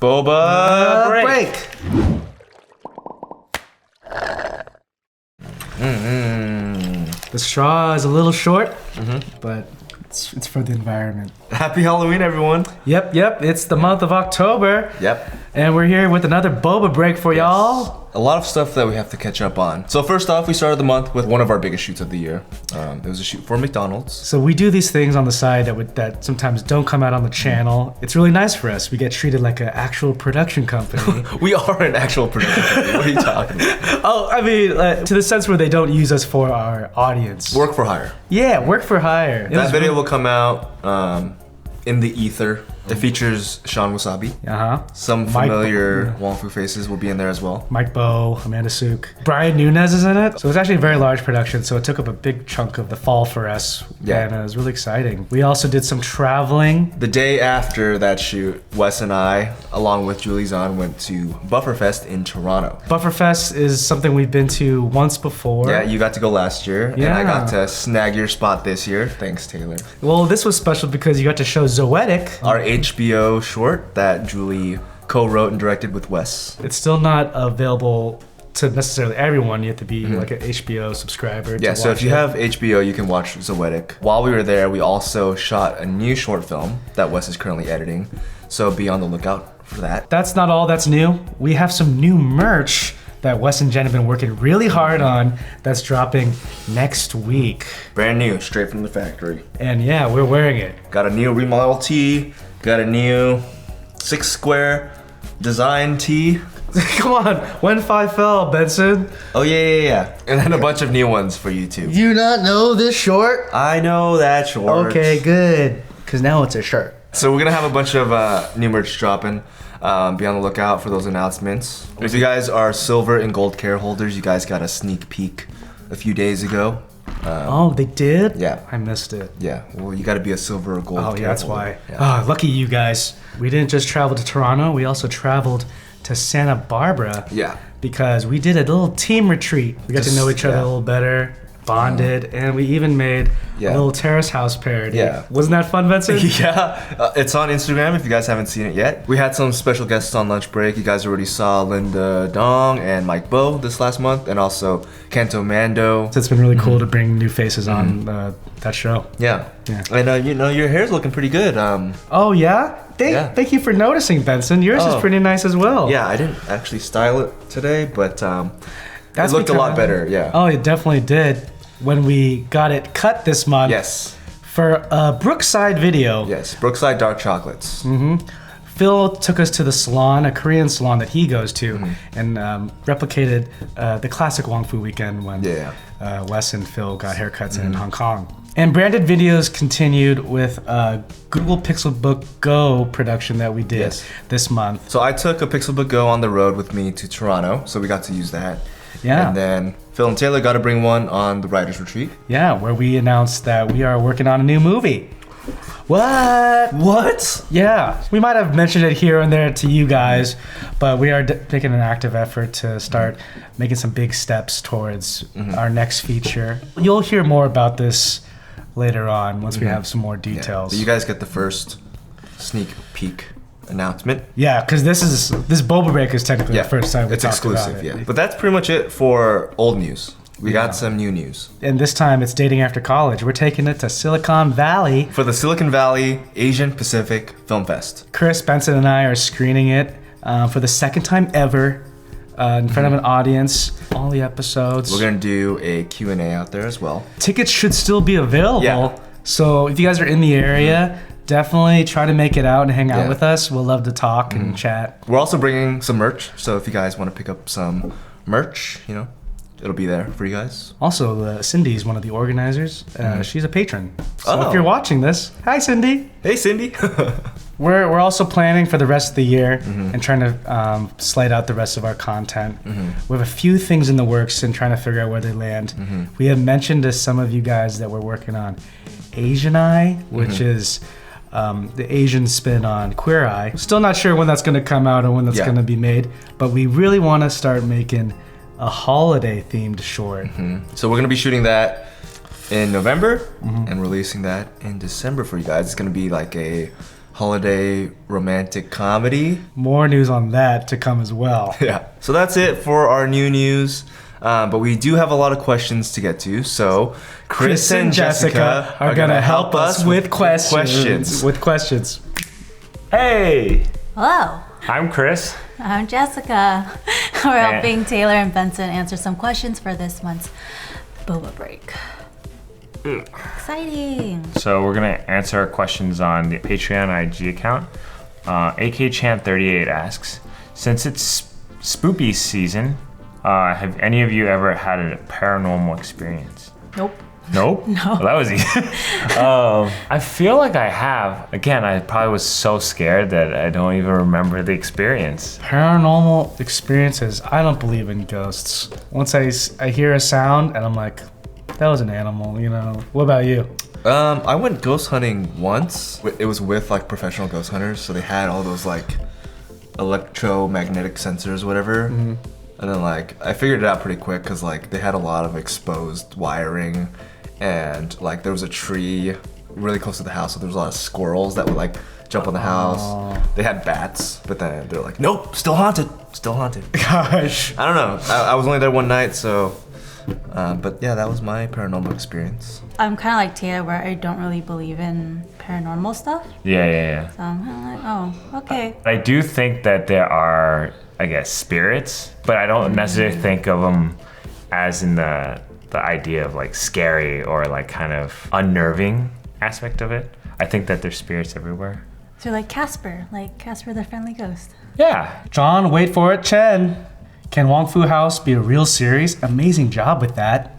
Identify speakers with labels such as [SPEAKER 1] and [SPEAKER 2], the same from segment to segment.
[SPEAKER 1] Boba break.
[SPEAKER 2] The straw is a little short, but it's for the environment.
[SPEAKER 1] Happy Halloween, everyone.
[SPEAKER 2] Yep. It's the month of October.
[SPEAKER 1] Yep.
[SPEAKER 2] And we're here with another Boba break for y'all.
[SPEAKER 1] A lot of stuff that we have to catch up on. So first off, we started the month with one of our biggest shoots of the year. It was a shoot for McDonald's.
[SPEAKER 2] So we do these things on the side that sometimes don't come out on the channel. It's really nice for us. We get treated like an actual production company.
[SPEAKER 1] We are an actual production company. What are you talking about?
[SPEAKER 2] Oh, I mean, to the sense where they don't use us for our audience.
[SPEAKER 1] Work for hire.
[SPEAKER 2] Yeah, work for hire.
[SPEAKER 1] That video will come out in the ether. It features Sean Wasabi. Some familiar Wong Fu faces will be in there as well.
[SPEAKER 2] Mike Bo, Amanda Suk. Brian Nunez is in it. So it's actually a very large production, so it took up a big chunk of the fall for us.
[SPEAKER 1] Yeah.
[SPEAKER 2] And it was really exciting. We also did some traveling.
[SPEAKER 1] The day after that shoot, Wes and I, along with Julie Zahn, went to Bufferfest in Toronto.
[SPEAKER 2] Bufferfest is something we've been to once before.
[SPEAKER 1] Yeah, you got to go last year,
[SPEAKER 2] Yeah.
[SPEAKER 1] and I got to snag your spot this year. Thanks, Taylor.
[SPEAKER 2] Well, this was special because you got to show Zoetic.
[SPEAKER 1] Our HBO short that Julie co-wrote and directed with Wes.
[SPEAKER 2] It's still not available to necessarily everyone. You have to be like an HBO subscriber.
[SPEAKER 1] Yeah,
[SPEAKER 2] to
[SPEAKER 1] so
[SPEAKER 2] watch
[SPEAKER 1] if you have HBO, you can watch Zoetic. While we were there, we also shot a new short film that Wes is currently editing. So be on the lookout for that.
[SPEAKER 2] That's not all that's new. We have some new merch that Wes and Jen have been working really hard on that's dropping next week.
[SPEAKER 1] Brand new, straight from the factory.
[SPEAKER 2] And yeah, we're wearing it.
[SPEAKER 1] Got a new remodel tee, got a new 6 square design tee.
[SPEAKER 2] Come on, when 5 fell, Benson.
[SPEAKER 1] Oh yeah. And then a bunch of new ones for you too.
[SPEAKER 2] You not know this short?
[SPEAKER 1] I know that short.
[SPEAKER 2] Okay, good. Cause now it's a shirt.
[SPEAKER 1] So we're gonna have a bunch of new merch dropping. Be on the lookout for those announcements. If you guys are silver and gold care holders, you guys got a sneak peek a few days ago.
[SPEAKER 2] Oh, they did?
[SPEAKER 1] Yeah.
[SPEAKER 2] I missed it.
[SPEAKER 1] Yeah, well, you gotta be a silver or gold
[SPEAKER 2] Oh,
[SPEAKER 1] care
[SPEAKER 2] yeah, that's
[SPEAKER 1] holder.
[SPEAKER 2] why.
[SPEAKER 1] Yeah.
[SPEAKER 2] Lucky you guys. We didn't just travel to Toronto, we also traveled to Santa Barbara.
[SPEAKER 1] Yeah.
[SPEAKER 2] Because we did a little team retreat. We got to know each other a little better, bonded, and we even made a little terrace house parody.
[SPEAKER 1] Yeah.
[SPEAKER 2] Wasn't that fun, Vincent?
[SPEAKER 1] Yeah, it's on Instagram if you guys haven't seen it yet. We had some special guests on lunch break. You guys already saw Linda Dong and Mike Bo this last month, and also Kento Mando.
[SPEAKER 2] So it's been really cool to bring new faces on that show.
[SPEAKER 1] Yeah. And your hair's looking pretty good.
[SPEAKER 2] Oh yeah? Thank you for noticing, Benson. Yours is pretty nice as well.
[SPEAKER 1] Yeah, I didn't actually style it today, but
[SPEAKER 2] it
[SPEAKER 1] looked a lot better, yeah.
[SPEAKER 2] Oh, it definitely did. When we got it cut this month.
[SPEAKER 1] Yes.
[SPEAKER 2] For a Brookside video.
[SPEAKER 1] Yes, Brookside Dark Chocolates.
[SPEAKER 2] Phil took us to the salon, a Korean salon that he goes to, and replicated the classic Wong Fu weekend when Wes and Phil got haircuts in Hong Kong. And branded videos continued with a Google Pixelbook Go production that we did this month.
[SPEAKER 1] So I took a Pixelbook Go on the road with me to Toronto, so we got to use that.
[SPEAKER 2] Yeah.
[SPEAKER 1] And then Phil and Taylor got to bring one on the Writers Retreat.
[SPEAKER 2] Yeah, where we announced that we are working on a new movie. What? Yeah. We might have mentioned it here and there to you guys, but we are making an active effort to start making some big steps towards our next feature. You'll hear more about this later on once we have some more details.
[SPEAKER 1] But you guys get the first sneak peek announcement.
[SPEAKER 2] Yeah, because this Boba break is technically the first time we
[SPEAKER 1] it's
[SPEAKER 2] talked
[SPEAKER 1] exclusive,
[SPEAKER 2] about it.
[SPEAKER 1] But that's pretty much it for old news. We got some new news.
[SPEAKER 2] And this time it's dating after college. We're taking it to Silicon Valley.
[SPEAKER 1] For the Silicon Valley Asian Pacific Film Fest.
[SPEAKER 2] Chris, Benson, and I are screening it for the second time ever in front of an audience. All the episodes.
[SPEAKER 1] We're going to do a Q&A out there as well.
[SPEAKER 2] Tickets should still be available.
[SPEAKER 1] Yeah.
[SPEAKER 2] So if you guys are in the area, definitely try to make it out and hang out with us. We'll love to talk and chat.
[SPEAKER 1] We're also bringing some merch. So if you guys want to pick up some merch, it'll be there for you guys.
[SPEAKER 2] Also, Cindy's one of the organizers. She's a patron. So if you're watching this, hi Cindy.
[SPEAKER 1] Hey Cindy.
[SPEAKER 2] We're also planning for the rest of the year and trying to slate out the rest of our content. We have a few things in the works and trying to figure out where they land. We have mentioned to some of you guys that we're working on Asian Eye, which is the Asian spin on Queer Eye. Still not sure when that's going to come out or when that's going to be made, but we really want to start making a holiday themed short.
[SPEAKER 1] So we're going to be shooting that in November and releasing that in December for you guys. It's going to be like a holiday romantic comedy.
[SPEAKER 2] More news on that to come as well.
[SPEAKER 1] Yeah. So that's it for our new news. But we do have a lot of questions to get to. So Chris and Jessica are going to help us with questions.
[SPEAKER 2] With questions.
[SPEAKER 3] Hey,
[SPEAKER 4] Hello,
[SPEAKER 3] I'm Chris.
[SPEAKER 4] I'm Jessica. We're helping Taylor and Benson answer some questions for this month's Boba break. Exciting.
[SPEAKER 3] So we're gonna answer our questions on the Patreon IG account. AKChan38 asks, since it's spoopy season, have any of you ever had a paranormal experience?
[SPEAKER 4] Nope.
[SPEAKER 3] Nope.
[SPEAKER 4] No.
[SPEAKER 3] Well, that was easy. I feel like I have. Again, I probably was so scared that I don't even remember the experience.
[SPEAKER 2] Paranormal experiences. I don't believe in ghosts. Once I hear a sound and I'm like, that was an animal, you know. What about you?
[SPEAKER 1] I went ghost hunting once. It was with like professional ghost hunters, so they had all those like electromagnetic sensors, whatever. And then like I figured it out pretty quick because like they had a lot of exposed wiring, and like there was a tree really close to the house, so there was a lot of squirrels that would like jump on the house. They had bats, but then they're like, nope, still haunted, still haunted.
[SPEAKER 2] Gosh.
[SPEAKER 1] I don't know. I was only there one night, so. But yeah, that was my paranormal experience.
[SPEAKER 4] I'm kind of like Taylor, where I don't really believe in paranormal stuff.
[SPEAKER 3] Yeah.
[SPEAKER 4] So I'm kind of like, oh, okay.
[SPEAKER 3] I do think that there are, I guess, spirits, but I don't necessarily think of them as in the idea of like scary or like kind of unnerving aspect of it. I think that there's spirits everywhere.
[SPEAKER 4] So like Casper the Friendly Ghost.
[SPEAKER 3] Yeah.
[SPEAKER 2] John, wait for it, Chen. Can Wong Fu House be a real series? Amazing job with that.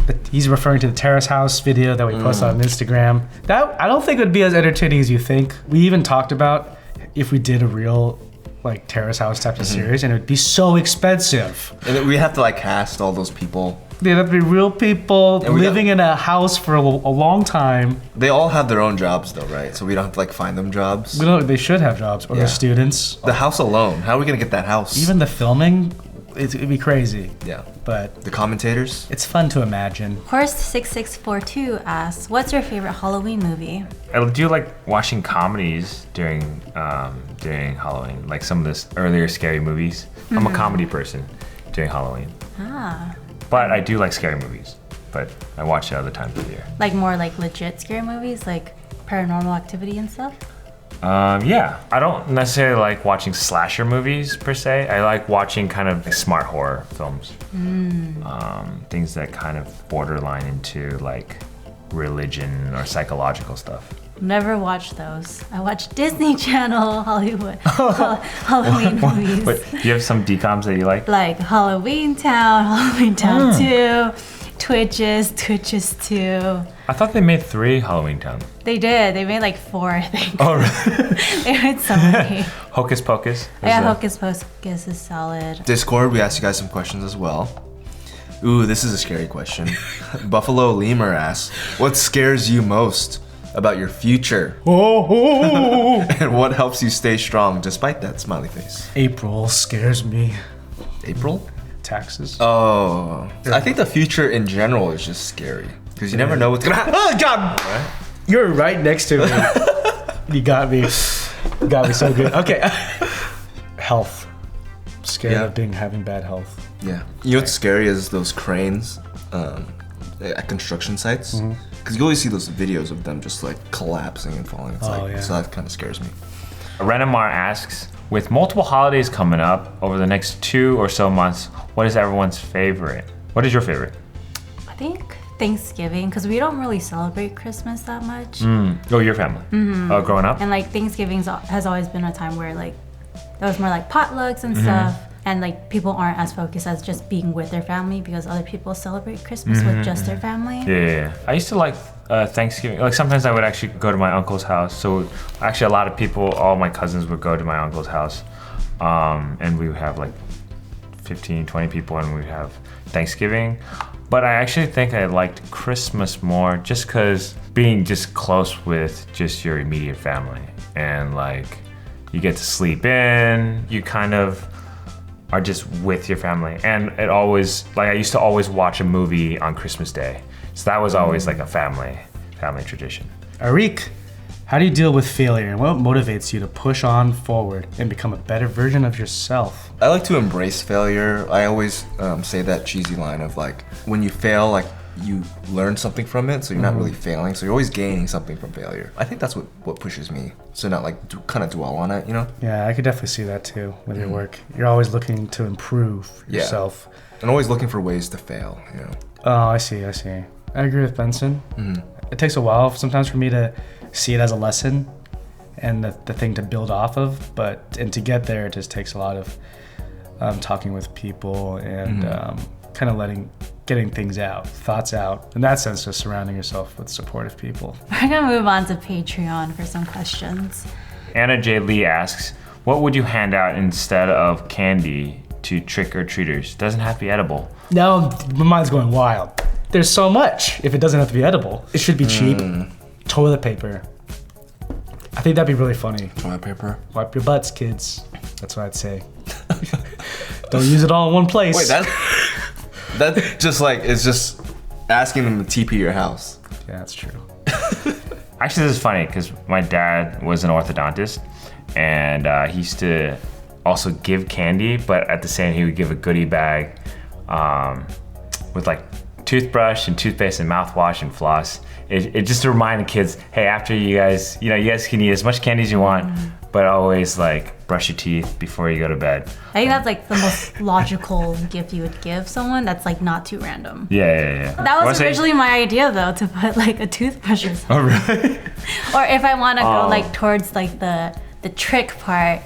[SPEAKER 2] But he's referring to the Terrace House video that we posted on Instagram. That I don't think it would be as entertaining as you think. We even talked about if we did a real like Terrace House type of series, and it would be so expensive.
[SPEAKER 1] And then we have to like cast all those people.
[SPEAKER 2] They'd have to be real people
[SPEAKER 1] And we
[SPEAKER 2] living in a house for a long time.
[SPEAKER 1] They all have their own jobs though, right? So we don't have to like find them jobs.
[SPEAKER 2] They should have jobs, or
[SPEAKER 1] Yeah.
[SPEAKER 2] they're students.
[SPEAKER 1] The house alone, how are we gonna get that house?
[SPEAKER 2] Even the filming, it'd be crazy.
[SPEAKER 1] Yeah.
[SPEAKER 2] But
[SPEAKER 1] The commentators?
[SPEAKER 2] it's fun to imagine.
[SPEAKER 4] Horse6642 asks, what's your favorite Halloween movie?
[SPEAKER 3] I do like watching comedies during Halloween, like some of the earlier scary movies. I'm a comedy person during Halloween. But I do like scary movies, but I watch it other times of the year.
[SPEAKER 4] Like more like legit scary movies, like Paranormal Activity and stuff?
[SPEAKER 3] Yeah, I don't necessarily like watching slasher movies per se. I like watching kind of like smart horror films. Things that kind of borderline into like religion or psychological stuff.
[SPEAKER 4] Never watched those. I watch Disney Channel Hollywood Halloween movies.
[SPEAKER 3] But you have some DComs that you like?
[SPEAKER 4] Like Halloween Town 2, Twitches 2.
[SPEAKER 3] I thought they made 3 Halloween Town.
[SPEAKER 4] They did. They made like 4, I think.
[SPEAKER 3] Oh, really?
[SPEAKER 4] They made so many.
[SPEAKER 3] Hocus Pocus?
[SPEAKER 4] Yeah, Hocus Pocus is solid.
[SPEAKER 1] Discord, we asked you guys some questions as well. Ooh, this is a scary question. Buffalo Lemur asks, what scares you most about your future? And what helps you stay strong despite that smiley face?
[SPEAKER 2] April scares me.
[SPEAKER 1] April?
[SPEAKER 2] Taxes.
[SPEAKER 1] Oh, I think the future in general is just scary because you never know what's gonna happen.
[SPEAKER 2] Oh God! You're right next to me. You got me. You got me so good. Okay. Health. Scared
[SPEAKER 1] Yeah.
[SPEAKER 2] of having bad health.
[SPEAKER 1] Yeah. You know what's scary is those cranes at construction sites. Because you always see those videos of them just like collapsing and falling. It's
[SPEAKER 2] Oh, yeah.
[SPEAKER 1] So that kind of scares me.
[SPEAKER 3] Renamar asks, with multiple holidays coming up over the next 2 or so months, what is everyone's favorite? What is your favorite?
[SPEAKER 4] I think Thanksgiving, because we don't really celebrate Christmas that much.
[SPEAKER 3] Oh, your family. Growing up?
[SPEAKER 4] And like Thanksgiving has always been a time where like there was more like potlucks and stuff. And like people aren't as focused as just being with their family because other people celebrate Christmas with just their family.
[SPEAKER 3] Yeah. I used to like Thanksgiving. Like sometimes I would actually go to my uncle's house. So actually a lot of people, all my cousins would go to my uncle's house. And we would have like 15, 20 people and we'd have Thanksgiving. But I actually think I liked Christmas more just because being just close with just your immediate family. And like you get to sleep in, you kind of are just with your family. And it always, like I used to always watch a movie on Christmas Day. So that was always like a family tradition.
[SPEAKER 2] Arik How do you deal with failure, and what motivates you to push on forward and become a better version of yourself?
[SPEAKER 1] I like to embrace failure. I always say that cheesy line of like, when you fail, like you learn something from it, so you're not really failing, so you're always gaining something from failure. I think that's what pushes me, so not like kind of dwell on it, you know?
[SPEAKER 2] Yeah, I could definitely see that too with your work. You're always looking to improve yourself.
[SPEAKER 1] And always looking for ways to fail, you know?
[SPEAKER 2] Oh, I see. I agree with Benson. It takes a while sometimes for me to see it as a lesson and the thing to build off of, and to get there, it just takes a lot of talking with people and kind of getting things out, thoughts out. In that sense, just surrounding yourself with supportive people.
[SPEAKER 4] We're gonna move on to Patreon for some questions.
[SPEAKER 3] Anna J. Lee asks, what would you hand out instead of candy to trick-or-treaters? Doesn't have to be edible.
[SPEAKER 2] Now my mind's going wild. There's so much if it doesn't have to be edible. It should be cheap. Toilet paper. I think that'd be really funny.
[SPEAKER 1] Toilet paper?
[SPEAKER 2] Wipe your butts, kids. That's what I'd say. Don't use it all in one place.
[SPEAKER 1] Wait, that just like is just asking them to TP your house.
[SPEAKER 2] Yeah, that's true.
[SPEAKER 3] Actually, this is funny because my dad was an orthodontist, and he used to also give candy, but at the same, he would give a goodie bag with like toothbrush and toothpaste and mouthwash and floss. It just to remind the kids, hey, after you guys can eat as much candy as you want, but always like brush your teeth before you go to bed.
[SPEAKER 4] I think that's like the most logical gift you would give someone that's like not too random.
[SPEAKER 3] Yeah.
[SPEAKER 4] That was originally my idea though, to put like a toothbrush or something.
[SPEAKER 3] Oh, really?
[SPEAKER 4] Or if I want to go like towards like the trick part,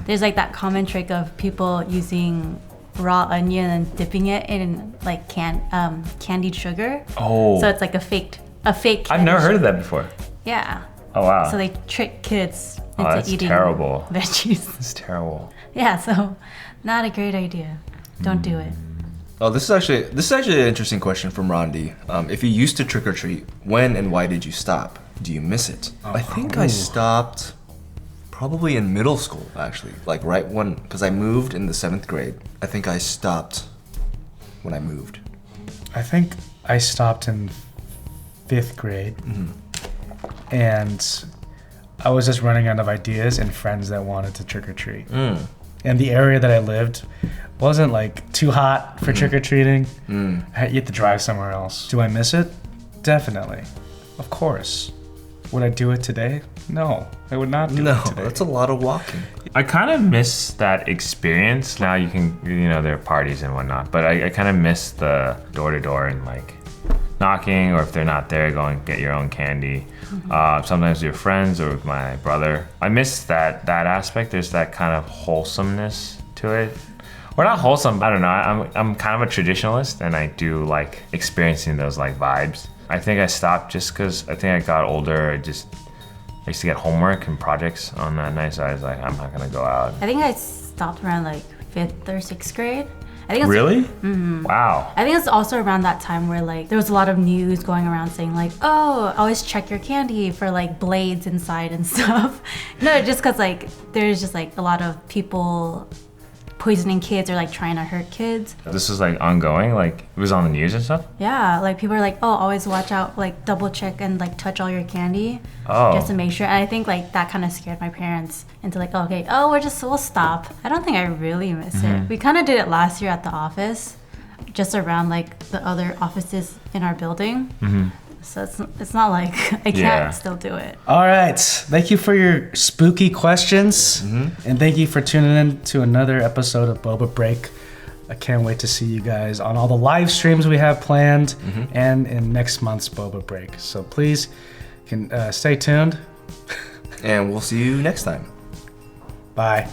[SPEAKER 4] there's like that common trick of people using raw onion and dipping it in like candied sugar.
[SPEAKER 3] Oh.
[SPEAKER 4] So it's like a fake
[SPEAKER 3] I've never heard of that before.
[SPEAKER 4] Yeah.
[SPEAKER 3] Oh, wow.
[SPEAKER 4] So they trick kids into
[SPEAKER 3] that's
[SPEAKER 4] eating
[SPEAKER 3] terrible.
[SPEAKER 4] veggies.
[SPEAKER 3] It's terrible.
[SPEAKER 4] Yeah, so not a great idea. Don't do it.
[SPEAKER 1] Oh, this is actually an interesting question from Rondi. If you used to trick or treat, when and why did you stop? Do you miss it? I think I stopped probably in middle school, actually. Like because I moved in the 7th grade. I think I stopped when I moved.
[SPEAKER 2] I think I stopped in 5th grade, and I was just running out of ideas and friends that wanted to trick or treat. And the area that I lived wasn't like too hot for trick or treating. You had to drive somewhere else. Do I miss it? Definitely, of course. Would I do it today? No, I would not do it today.
[SPEAKER 1] That's a lot of walking.
[SPEAKER 3] I kind of miss that experience. Now you can, there are parties and whatnot, but I kind of miss the door-to-door and like knocking, or if they're not there, go and get your own candy. Sometimes with your friends or with my brother. I miss that aspect. There's that kind of wholesomeness to it. Or not wholesome, I don't know. I'm kind of a traditionalist, and I do like experiencing those like vibes. I think I stopped just because I think I got older. I used to get homework and projects on that night, so I was like, I'm not gonna go out.
[SPEAKER 4] I think I stopped around like 5th or 6th grade. I think
[SPEAKER 3] Really? Mm-hmm. Wow.
[SPEAKER 4] I think it's also around that time where like there was a lot of news going around saying like, oh, always check your candy for like blades inside and stuff. No, just because like there's just like a lot of people poisoning kids or like trying to hurt kids.
[SPEAKER 3] This was like ongoing, like it was on the news and stuff?
[SPEAKER 4] Yeah, like people are like, oh, always watch out, like double check and like touch all your candy just to make sure. And I think like that kind of scared my parents into like, we'll stop. I don't think I really miss it. We kind of did it last year at the office, just around like the other offices in our building. So it's not like I can't still do it.
[SPEAKER 2] All right. Thank you for your spooky questions. And thank you for tuning in to another episode of Boba Break. I can't wait to see you guys on all the live streams we have planned and in next month's Boba Break. So please stay tuned.
[SPEAKER 1] And we'll see you next time.
[SPEAKER 2] Bye.